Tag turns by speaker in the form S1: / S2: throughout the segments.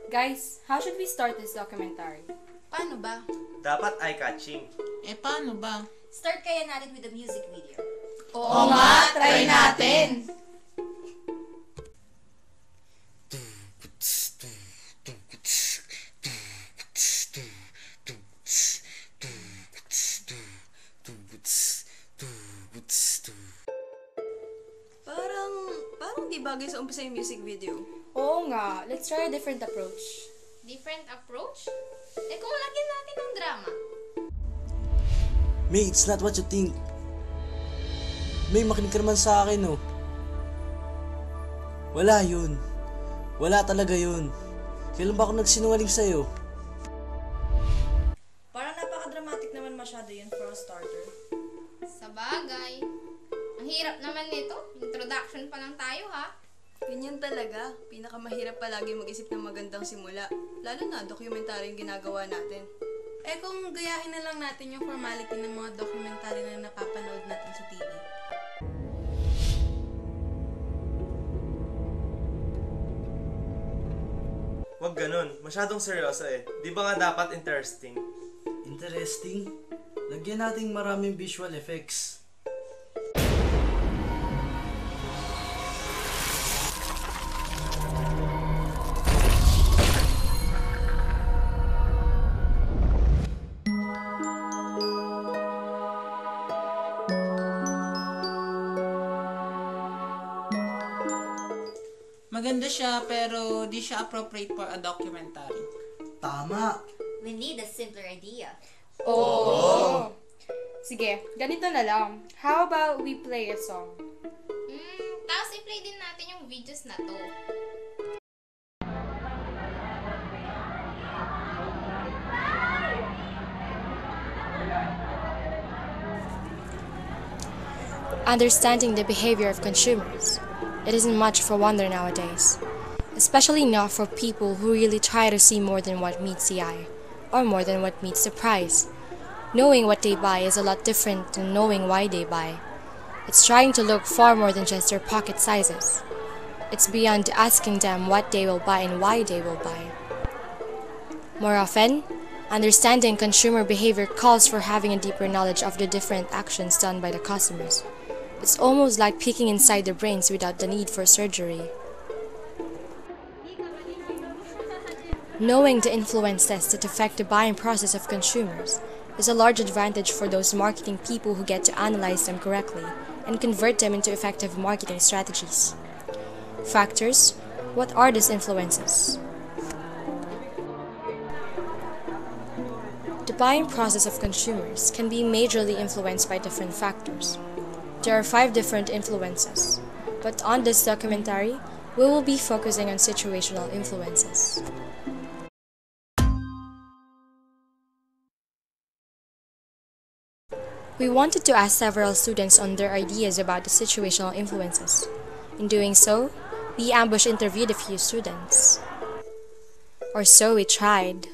S1: Guys, how should we start this documentary?
S2: Paano ba?
S3: Dapat eye-catching.
S2: Paano ba?
S4: Start kaya natin with the music video.
S2: Oo nga, try natin!
S5: Parang di bagay sa umpisa yung music video.
S1: Oo nga, let's try a different approach.
S4: Different approach? Kung lagyan natin ng drama.
S6: May, it's not what you think. May, makinig ka naman sa akin, oh. Wala yun. Wala talaga yun. Kailan ba ako nagsinungaling sa'yo?
S5: Parang napaka-dramatic naman masyado yun for a starter.
S4: Sa bagay. Ang hirap naman nito. Introduction pa lang tayo, ha?
S5: Ganyan talaga. Pinakamahirap palagi mag-isip ng magandang simula. Lalo na dokumentary yung ginagawa natin. Kung gayahin na lang natin yung formality ng mga dokumentary na napapanood natin sa TV.
S3: Wag ganun. Masyadong seryoso eh. Di ba nga dapat interesting?
S6: Interesting? Lagyan nating maraming visual effects.
S2: Maganda siya pero di siya appropriate for a documentary.
S6: Tama!
S4: We need a simpler idea.
S1: Oo! Sige, ganito na lang. How about we play a song?
S4: Tapos i-play din natin yung videos na to.
S7: Understanding the behavior of consumers. It isn't much for wonder nowadays, especially not for people who really try to see more than what meets the eye, or more than what meets the price. Knowing what they buy is a lot different than knowing why they buy. It's trying to look far more than just their pocket sizes. It's beyond asking them what they will buy and why they will buy. More often, understanding consumer behavior calls for having a deeper knowledge of the different actions done by the customers. It's almost like peeking inside their brains without the need for surgery. Knowing the influences that affect the buying process of consumers is a large advantage for those marketing people who get to analyze them correctly and convert them into effective marketing strategies. Factors: what are these influences? The buying process of consumers can be majorly influenced by different factors. There are 5 different influences, but on this documentary, we will be focusing on situational influences. We wanted to ask several students on their ideas about the situational influences. In doing so, we ambush interviewed a few students. Or so we tried.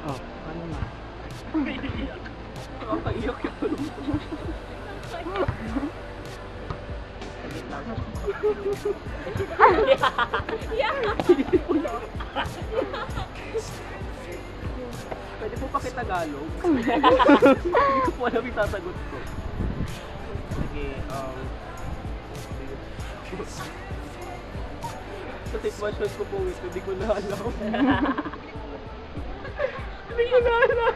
S6: Oh, ano na?
S8: Pwede po pa kita-Tagalog? Hindi ko po alam yung sasagot ko. Sige, sa sitwasyon ko po ito, hindi ko na alam. Hindi ko na alam.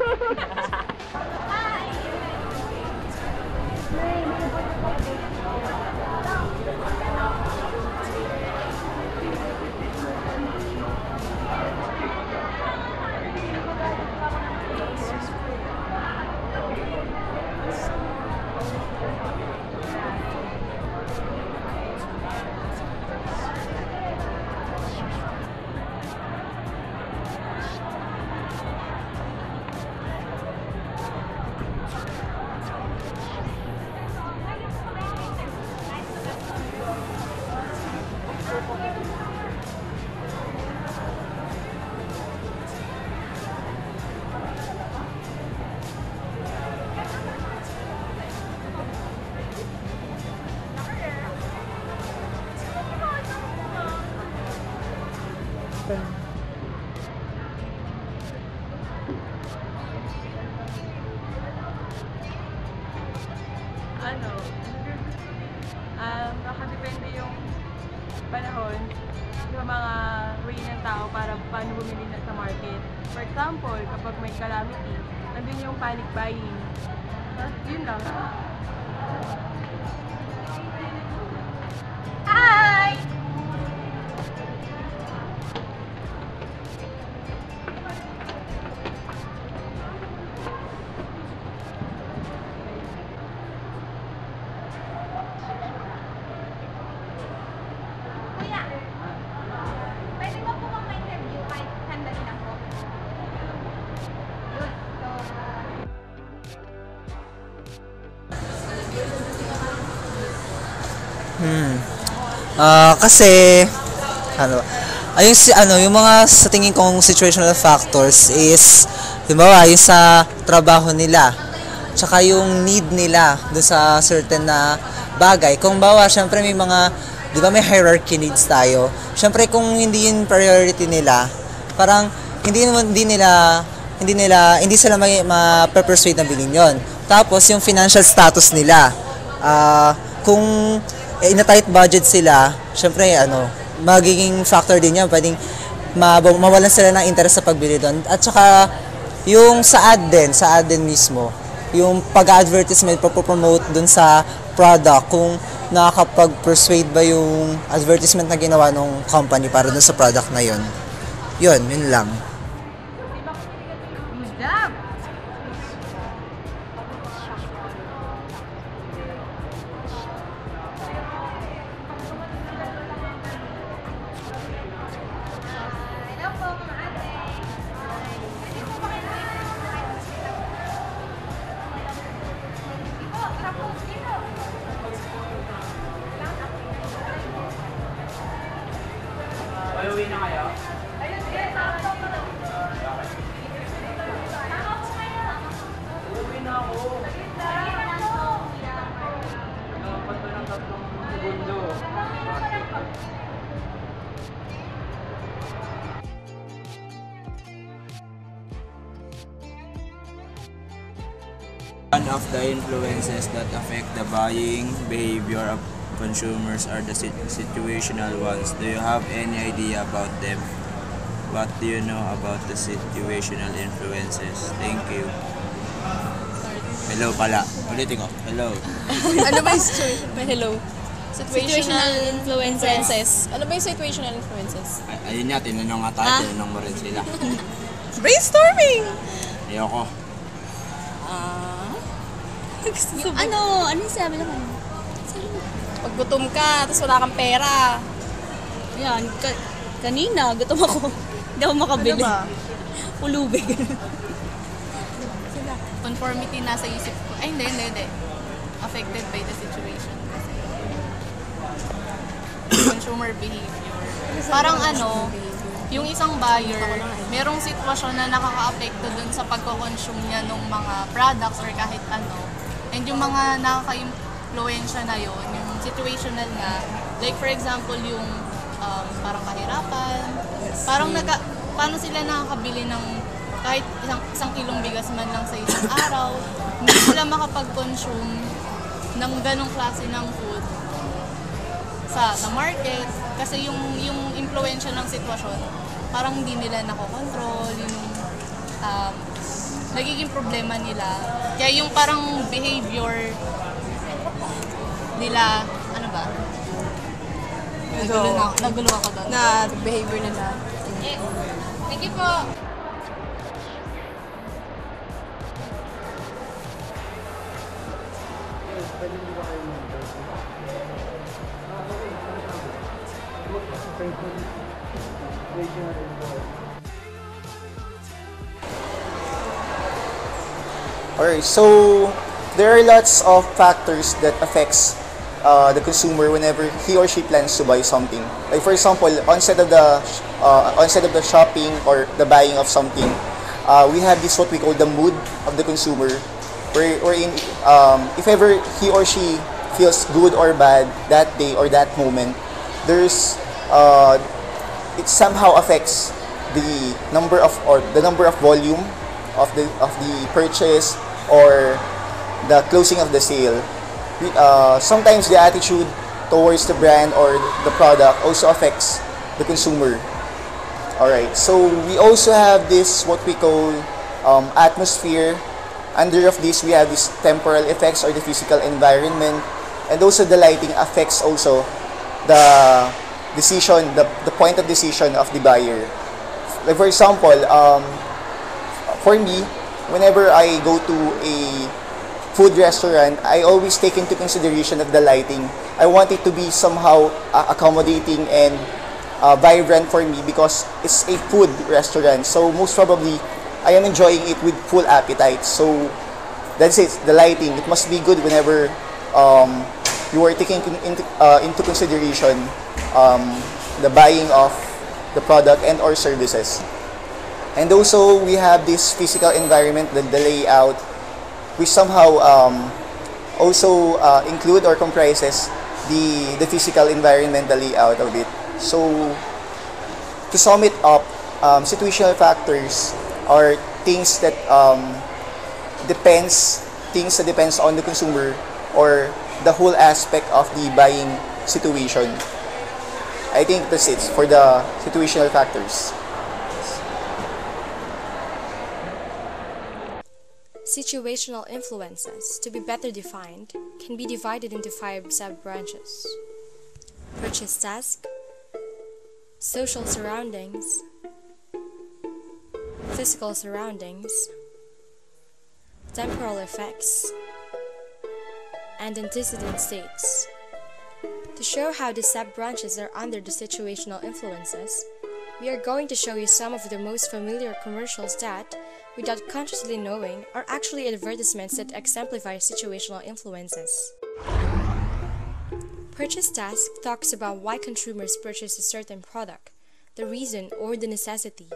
S5: Nakadepende yung panahon sa mga way ng tao para paano bumili na sa market. For example, kapag may calamity, nandun yung panic buying. Tapos yun lang. Hi!
S9: Kasi ano yung mga sa tingin kong situational factors is halimbawa yung sa trabaho nila tsaka yung need nila doon sa certain na bagay. Kung bawa syempre may mga 'di ba may hierarchy needs tayo. Syempre kung hindi yun priority nila, parang hindi sila ma-persuade na bilhin yon. Tapos yung financial status nila, kung in a tight budget sila, syempre magiging factor din yan, pwedeng mawalan sila ng interest sa pagbili doon. At saka yung sa ad din mismo, yung pag-advertisement, pag-promote doon sa product, kung nakakapag-persuade ba yung advertisement na ginawa ng company para doon sa product na yun. Yun lang.
S8: Uwi na kayo? Uwi na ako. Dapat ko ng 3 segundo.
S10: One of the influences that affect the buying behavior of consumers are the situational ones. Do you have any idea about them? What do you know about the situational influences? Thank you. Hello pala. Ulitin ko. Hello.
S5: Ano ba yung situation?
S11: Hello. Situational influences. Ano ba yung situational influences?
S10: Ayun nga, tinanong nga tayo. Tinanong mo rin sila.
S11: Brainstorming!
S10: Ayoko.
S11: Ano yung sabi naman? Pag gutom ka, tapos wala kang pera. Yan, kanina, gutom ako. Hindi ako makabili.
S5: Ano ba?
S11: Ulubig.
S12: Conformity nasa isip ko. Ay, hindi. Affected by the situation. Consumer behavior. Parang yung isang buyer, merong sitwasyon na nakaka-apekto dun sa pagko-consume niya ng mga products or kahit ano. And yung mga nakaka-influensya na yun, yung situational nga, like for example, yung parang kahirapan, parang paano sila nakakabili ng kahit isang kilong bigas man lang sa isang araw, hindi sila makapag-consume ng ganong klase ng food sa market kasi yung influensya ng sitwasyon parang hindi nila nakokontrol, yung nagiging problema nila. Kaya yung parang behavior nila, ano ba? Nagulo ako doon.
S11: Na behavior nila.
S4: Thank you po.
S13: Alright, so there are lots of factors that affects the consumer whenever he or she plans to buy something. Like for example, onset of the shopping or the buying of something, we have this what we call the mood of the consumer, wherein if ever he or she feels good or bad that day or that moment, there's it somehow affects the number of volume of the purchase or the closing of the sale. Sometimes the attitude towards the brand or the product also affects the consumer. Alright, so we also have this what we call atmosphere. Under of this, we have these temporal effects or the physical environment, and also the lighting affects also the decision, the point of decision of the buyer. Like for example, for me, whenever I go to a food restaurant, I always take into consideration of the lighting. I want it to be somehow accommodating and vibrant for me because it's a food restaurant. So most probably, I am enjoying it with full appetite. So that's it. The lighting, it must be good whenever you are taking into consideration the buying of the product and or services. And also, we have this physical environment, the layout, which somehow also include or comprises the physical environment, the layout of it. So, to sum it up, situational factors are things that depends on the consumer or the whole aspect of the buying situation. I think that's it for the situational factors.
S7: Situational influences, to be better defined, can be divided into 5 sub-branches: purchase task, social surroundings, physical surroundings, temporal effects, and antecedent states. To show how the sub-branches are under the situational influences, we are going to show you some of the most familiar commercials that, without consciously knowing, are actually advertisements that exemplify situational influences. Purchase task talks about why consumers purchase a certain product, the reason or the necessity.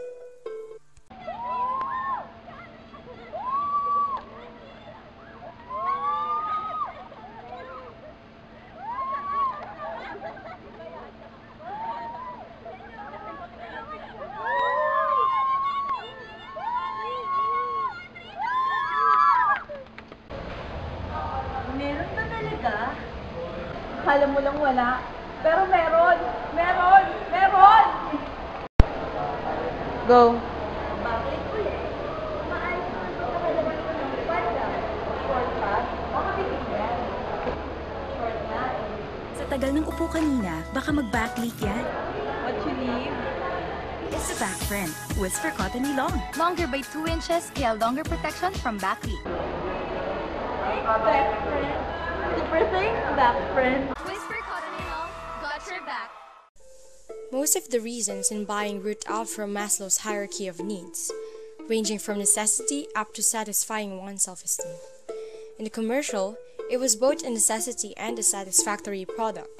S14: Meron ba talaga? Akala mo lang wala. Pero meron! Meron! Meron! Go! Bakit ulit? Maayos naman ito nakalaman ko ng panda. Short pass? Baka bibigyan. Short na eh.
S15: Sa tagal ng upo kanina, baka mag-backleak yan.
S14: What you need?
S15: It's a back friend. Whisper Cottony Long.
S16: Longer by 2 inches, kaya longer protection from backleak.
S14: Back friend. Super thanks, back friend.
S16: Whisper Cottony Long, got your back.
S7: Most of the reasons in buying root out from Maslow's hierarchy of needs, ranging from necessity up to satisfying one's self-esteem. In the commercial, it was both a necessity and a satisfactory product.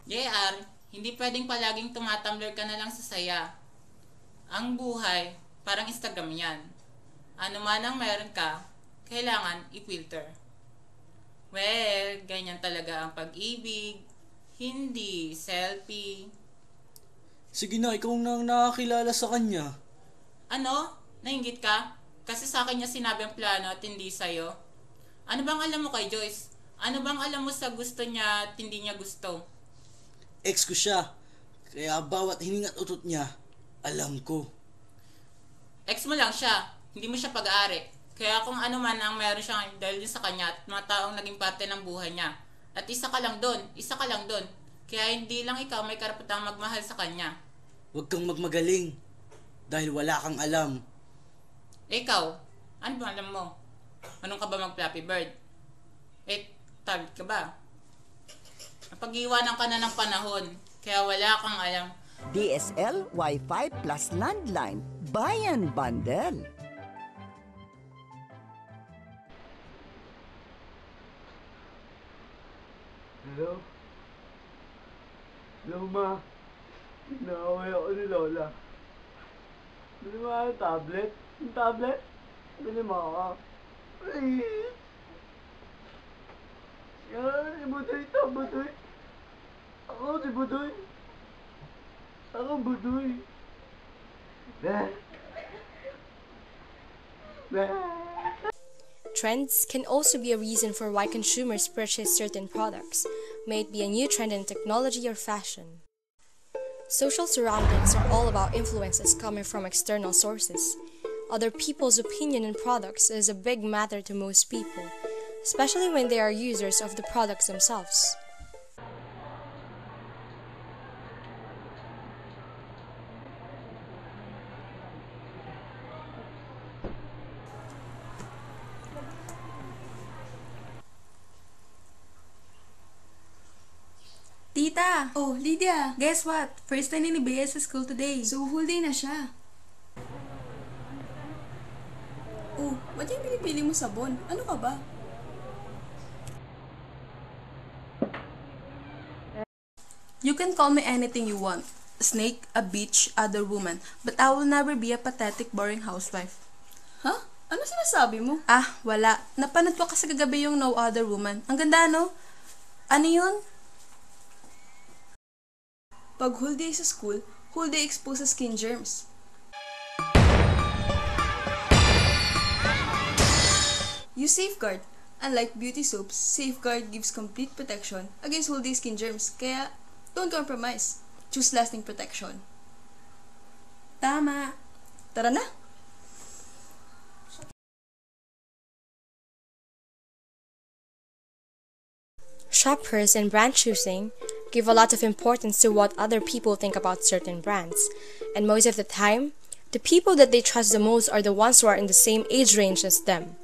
S2: JR, hindi pwedeng palaging tumatamler ka na lang sa saya. Ang buhay, parang Instagram yan. Ano man ang meron ka, kailangan i-filter. Well, ganyan talaga ang pag-ibig, hindi selfie.
S6: Sige na, ikaw nang nakakilala sa kanya.
S2: Ano? Nainggit ka? Kasi sa akin niya sinabi ang plano at hindi sa'yo. Ano bang alam mo kay Joyce? Ano bang alam mo sa gusto niya at hindi niya gusto?
S6: Ex ko siya, kaya bawat hiningat utot niya, alam ko.
S2: Ex mo lang siya, hindi mo siya pag-aari. Kaya kung ano man ang meron siya dahil sa kanya at mga taong naging parte ng buhay niya. At isa ka lang doon. Kaya hindi lang ikaw may karapatang magmahal sa kanya.
S6: Huwag kang magmagaling, dahil wala kang alam.
S2: Ikaw, ano ba alam mo? Anong ka ba mag-Flappy Bird? Target ka ba? Napag-iwanan ka na ng panahon, kaya wala kang alam.
S17: DSL, Wi-Fi plus landline. Bayan Bundle.
S18: Hello? Hello, Ma. Naaway ako ni Lola. Bili mo ang tablet? Yung tablet? Bili mo ako. Ay! Yan, si Budoy ito, Budoy. Ako, si Budoy. Ako, Budoy.
S7: Trends can also be a reason for why consumers purchase certain products, may it be a new trend in technology or fashion. Social surroundings are all about influences coming from external sources. Other people's opinion on products is a big matter to most people, especially when they are users of the products themselves.
S5: Tita! Oh, Lydia! Guess what? First time ni Bea sa school today. So, whole day na siya. Oh, ba't yung pinipili mo sabon? Ano ka ba? You can call me anything you want. A snake, a beach, other woman. But I will never be a pathetic, boring housewife.
S11: Huh? Ano sinasabi mo?
S5: Ah, wala. Napanood ko kasi kagabi yung No Other Woman. Ang ganda, no? Ano yun? Pag whole day sa school, whole day exposed sa skin germs. You safeguard. Unlike beauty soaps, Safeguard gives complete protection against whole day skin germs. Kaya, don't compromise. Choose lasting protection. Tama. Tara na.
S7: Shoppers and brand choosing give a lot of importance to what other people think about certain brands. And most of the time, the people that they trust the most are the ones who are in the same age range as them.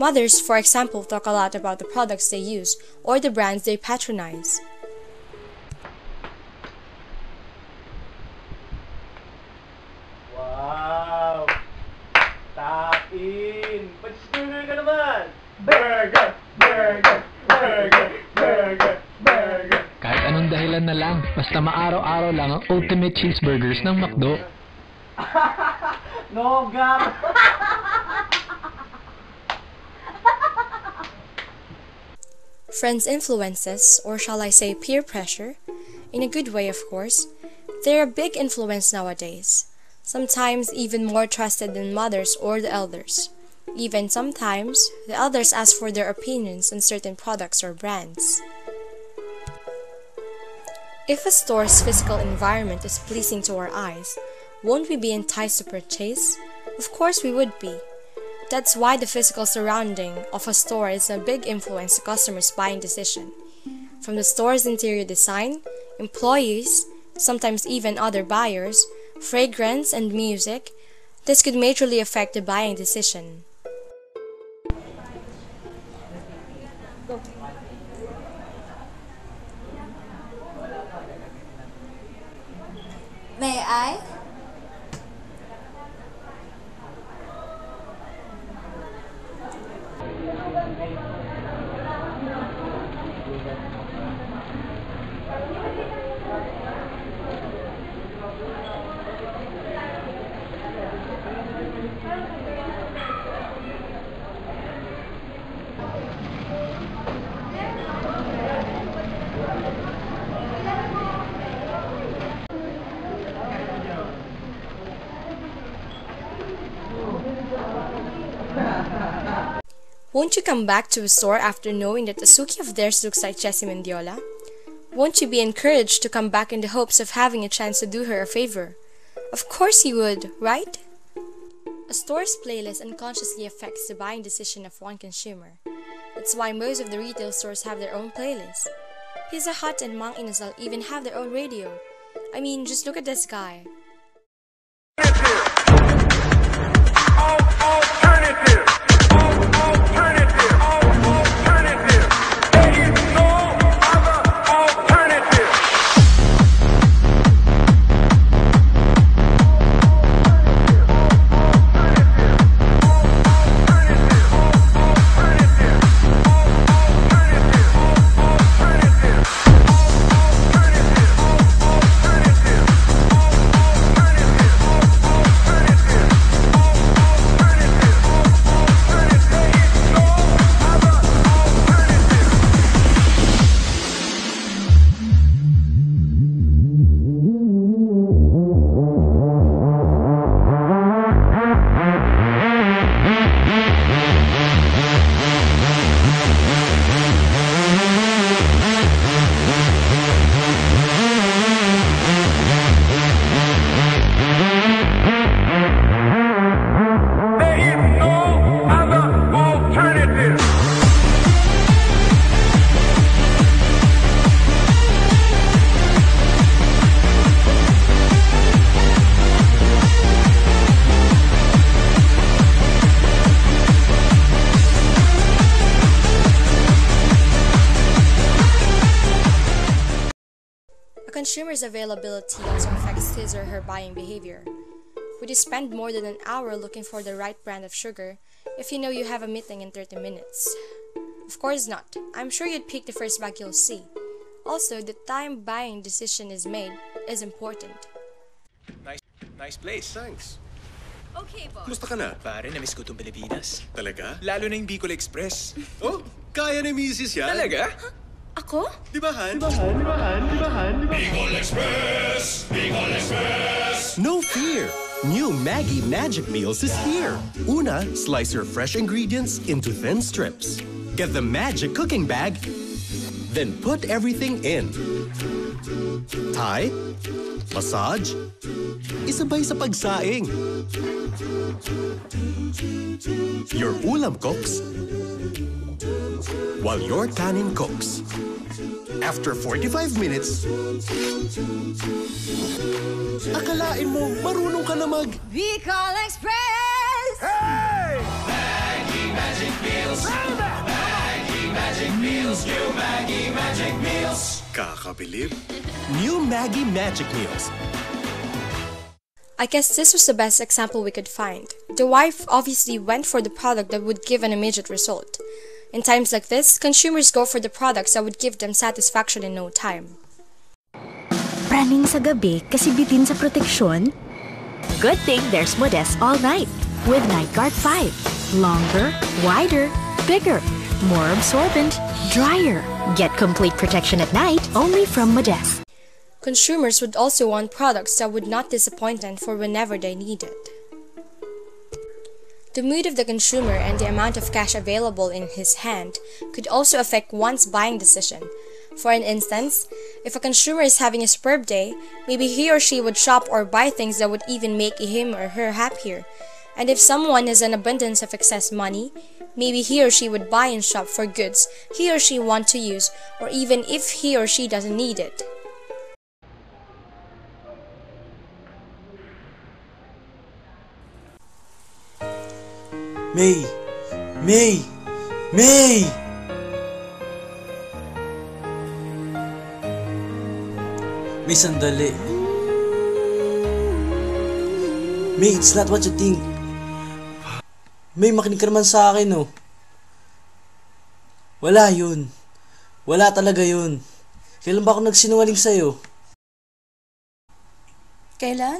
S7: Mothers, for example, talk a lot about the products they use or the brands they patronize.
S18: Wow! Tapin! Pag-burger ka naman! Burger! Burger! Burger! Burger! Burger!
S19: Kahit anong dahilan na lang, basta maaraw-araw lang ang ultimate cheeseburgers ng McDo.
S18: No, God!
S7: Friends' influences, or shall I say peer pressure, in a good way of course, they're a big influence nowadays, sometimes even more trusted than mothers or the elders. Even sometimes, the elders ask for their opinions on certain products or brands. If a store's physical environment is pleasing to our eyes, won't we be enticed to purchase? Of course we would be. That's why the physical surrounding of a store is a big influence to customers' buying decision. From the store's interior design, employees, sometimes even other buyers, fragrance and music, this could majorly affect the buying decision.
S20: May I?
S7: Won't you come back to a store after knowing that a Suki of theirs looks like Jessie Mendiola? Won't you be encouraged to come back in the hopes of having a chance to do her a favor? Of course you would, right? A store's playlist unconsciously affects the buying decision of one consumer. That's why most of the retail stores have their own playlists. Pizza Hut and Mang Inasal even have their own radio. I mean, just look at this guy.
S21: Alternative. There is no other alternative.
S7: Consumer's availability also affects his or her buying behavior. Would you spend more than an hour looking for the right brand of sugar if you know you have a meeting in 30 minutes? Of course not. I'm sure you'd pick the first bag you'll see. Also, the time buying decision is made is important.
S20: Nice place. Thanks.
S22: Okay, boss.
S20: Kumusta ka na?
S22: Pare, namiss ko itong Pilipinas.
S20: Talaga?
S22: Lalo na yung Bicol Express.
S20: Oh, kaya ni Mrs. yan?
S22: Talaga? Ako?
S20: Di ba, Han?
S21: Bicol Express! Bicol Express!
S20: No fear! New Maggie Magic Meals is here. Una, slice your fresh ingredients into thin strips. Get the magic cooking bag, then put everything in. Tie, massage, isabay sa pagsaing. Your ulam cooks while your kanin cooks. After 45 minutes, akalain mo marunong ka na mag...
S22: Bicol Express!
S21: Hey!
S22: Maggie Magic Meals!
S21: Maggie Magic Meals! New Maggie Magic Meals!
S20: Kakabilib. New Maggie Magic Meals.
S7: I guess this was the best example we could find. The wife obviously went for the product that would give an immediate result. In times like this, consumers go for the products that would give them satisfaction in no time.
S15: Praning sa gabi kasi bitin sa proteksyon? Good thing there's Modest All Night with Night Guard 5. Longer, wider, bigger, more absorbent, drier. Get complete protection at night only from Modest.
S7: Consumers would also want products that would not disappoint them for whenever they need it. The mood of the consumer and the amount of cash available in his hand could also affect one's buying decision. For an instance, if a consumer is having a superb day, maybe he or she would shop or buy things that would even make him or her happier. And if someone has an abundance of excess money, maybe he or she would buy and shop for goods he or she want to use, or even if he or she doesn't need it.
S6: May! May! May! May sandali. May, it's not what you think. May, makinig ka naman sa akin, oh. Wala yun. Wala talaga yun. Kailan ba ako nagsinungaling sa'yo?
S5: Kailan?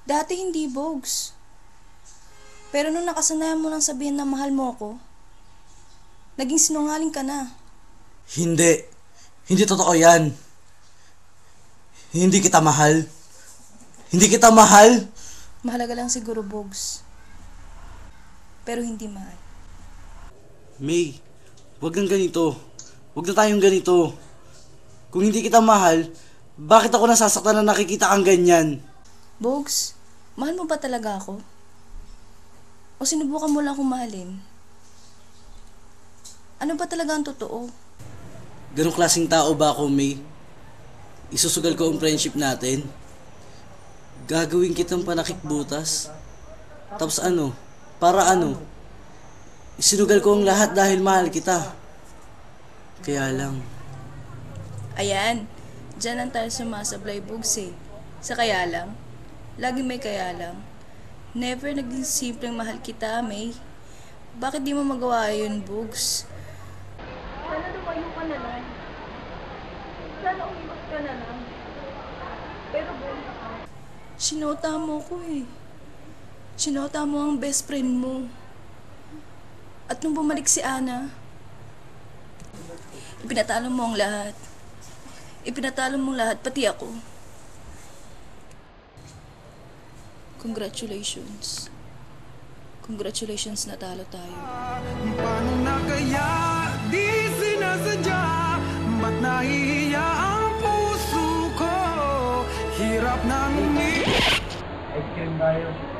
S5: Dati hindi, Bogs. Pero nung nakasanayan mo lang sabihin na mahal mo ako, naging sinungaling ka na.
S6: Hindi. Hindi totoo yan. Hindi kita mahal. Hindi kita mahal.
S5: Mahalaga lang siguro, Bogs. Pero hindi mahal.
S6: May, wag kang ganito. Wag na tayong ganito. Kung hindi kita mahal, bakit ako nasasaktan na nakikita kang ganyan?
S5: Bogs, mahal mo ba talaga ako? O sinubukan mo lang akong mahalin? Ano ba talaga ang totoo?
S6: Ganong klaseng tao ba ako, May? Isusugal ko ang friendship natin? Gagawin kitang panakikbutas? Tapos ano? Para ano? Isinugal ko ang lahat dahil mahal kita. Kaya lang.
S5: Ayan, dyan lang tayo sumasablay, Bogs eh. Sa kaya lang, laging may kaya lang. Never naging simpleng mahal kita, May. Bakit di mo magawa yun, Bogs?
S14: Sana lumayo ka na lang. Sana umiwas ka na lang. Pero Bogs,
S5: Sinota mo ko eh. Sinota mo ang best friend mo. At nung bumalik si Ana, ipinatalo mo ang lahat. Ipinatalo mo lahat, pati ako. Congratulations. Congratulations, natalo tayo.
S21: Paano na kaya di sinasadya? Ba't nahihiya ang puso ko? Hirap na Ice cream tayo.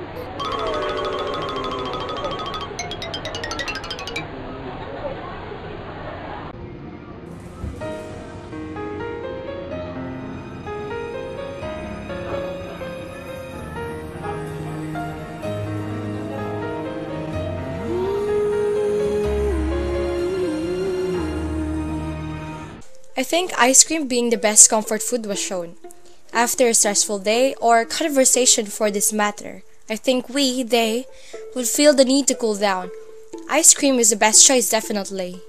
S7: I think ice cream being the best comfort food was shown. After a stressful day or conversation for this matter, I think they, would feel the need to cool down. Ice cream is the best choice, definitely.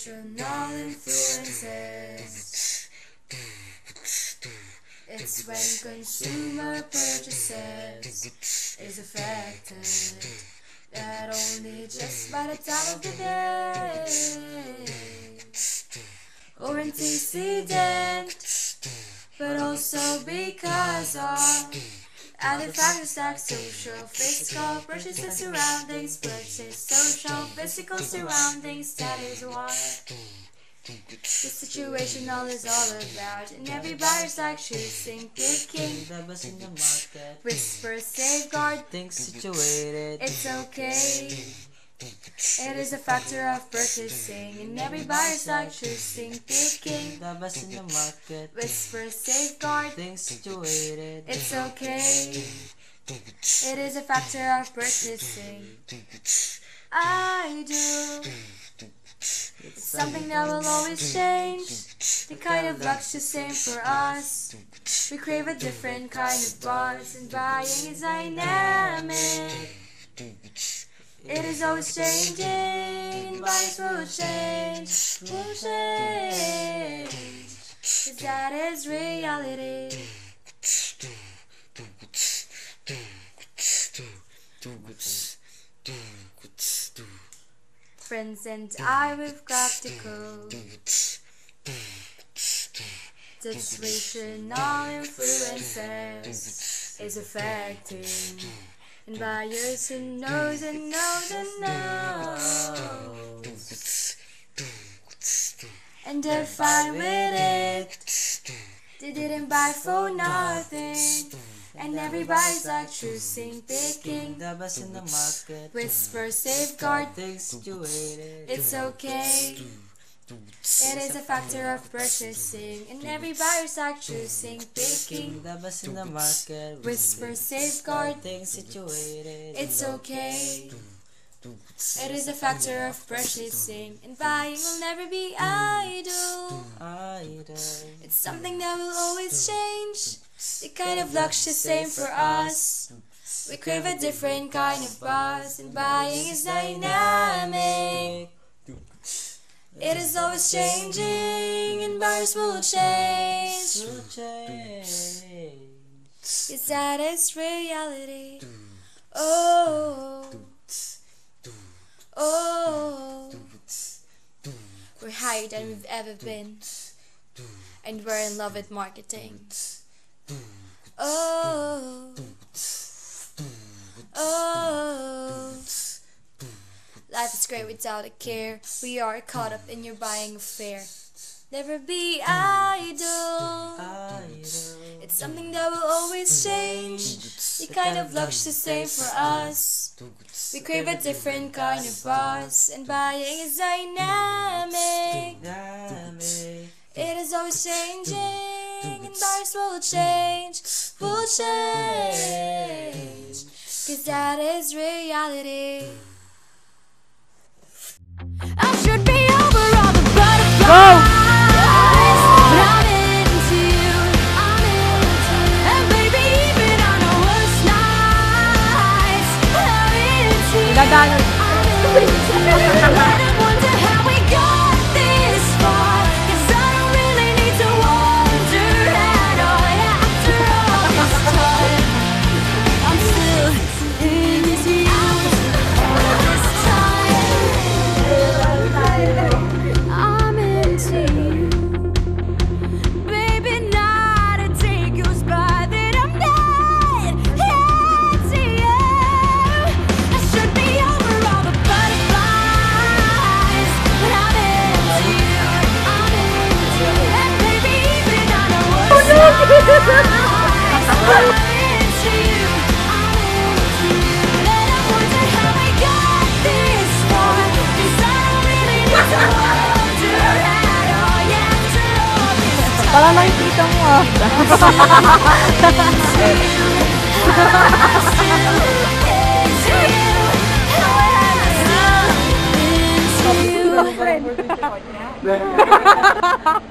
S1: Situational influences. It's when consumer purchases is affected, not only just by the time of the day or antecedent, but also because of other factors like social, physical, purchases, surroundings, purchase, social, physical surroundings, that is what the situational is all about. And everybody's like choosing, picking,
S6: Labas in the market.
S1: whisper, safeguard,
S6: Things situated.
S1: it's okay. It is a factor of purchasing, and everybody's like choosing, picking,
S6: Labas in the market.
S1: whisper, safeguard,
S6: Things situated.
S1: it's okay. It is a factor of purchasing. I do. It's something that will always change. The kind of luck's the same for us. We crave a different kind of buzz, and buying is dynamic. It is always changing, and bodies will change, will change. 'Cause that is reality. Friends and I, we've got to go. Situational influences is affecting, and buyers who knows and knows and knows, and they're fine with it. They didn't buy for nothing. And everybody's like choosing, picking,
S6: Labas in the market.
S1: whisper, safeguard,
S6: Things situated.
S1: it's okay. It is a factor of purchasing, and everybody's like choosing, picking,
S6: Labas in the market.
S1: whisper, safeguard,
S6: Things situated.
S1: it's okay. It is a factor of purchasing, and buying will never be idle. It's something that will always change. The kind of luck's the same for us. We crave a different kind of buzz, and buying is dynamic. It is always changing, and buyers will change. Cause that is reality. Oh, oh, we're higher than we've ever been, and we're in love with marketing. Oh, oh, life is great without a care. We are caught up in your buying affair. Never be idle. It's something that will always change. The kind of luck's the same for us. We crave a different kind of buzz, and buying is dynamic. It is always changing, and buyers will change, will change. Cause that is reality. I should be over all the butterflies, but I'm into you, I'm into you. And baby, even on the worst nights, I'm into you, I'm into you. And I wonder how we got this far, 'cause I don't really need to wonder at all. After all this time, I'm still into you. All this time, I'm into you. Baby, not a day goes by that I'm not into you. I should be over all the butterflies, but I'm into you, I'm into you. And baby, even on the worst nights, I'm into you, I'm into you. And I wonder how we got this far, 'cause I don't really need to wonder at all. Yeah, after all this time,
S11: Parang nakikita mo ah.
S1: I'm still into you.